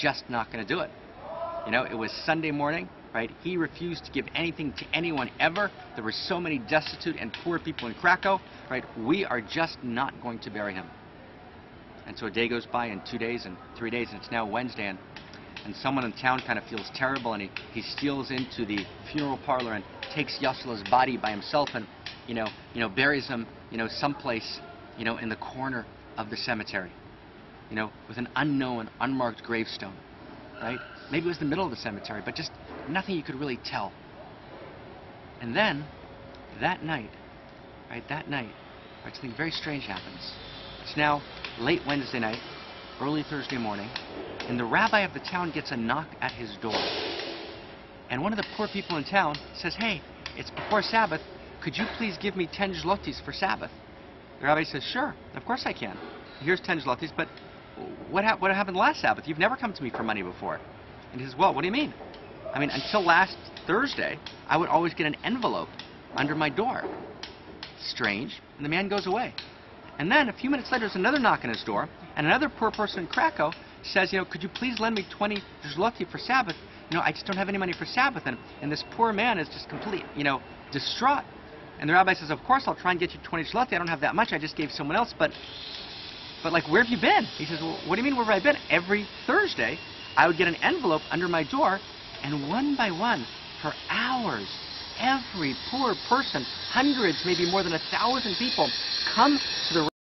just not going to do it. You know, it was Sunday morning, right? He refused to give anything to anyone ever. There were so many destitute and poor people in Krakow, right? We are just not going to bury him. And so a day goes by, and 2 days, and 3 days, and it's now Wednesday, and someone in town kind of feels terrible, and he steals into the funeral parlor and takes Yasula's body by himself and, buries him, someplace, in the corner of the cemetery, with an unknown, unmarked gravestone, right? Maybe it was the middle of the cemetery, but just nothing you could really tell. And then, that night, something very strange happens. It's now late Wednesday night, early Thursday morning, and the rabbi of the town gets a knock at his door. And one of the poor people in town says, "Hey, it's before Sabbath. Could you please give me 10 zlotys for Sabbath?" The rabbi says, "Sure, of course I can. Here's 10 zlotys, but what happened last Sabbath? You've never come to me for money before." And he says, "Well, what do you mean? I mean, until last Thursday, I would always get an envelope under my door." Strange. And the man goes away. And then, a few minutes later, there's another knock on his door, and another poor person in Krakow says, "Could you please lend me 20 zloty for Sabbath? I just don't have any money for Sabbath." And this poor man is just completely, distraught. And the rabbi says, "Of course, I'll try and get you 20 zloty. I don't have that much. I just gave someone else. But like, where have you been?" He says, "Well, what do you mean, where have I been? Every Thursday, I would get an envelope under my door, and one by one, for hours, every poor person, hundreds, maybe more than 1,000 people, come to the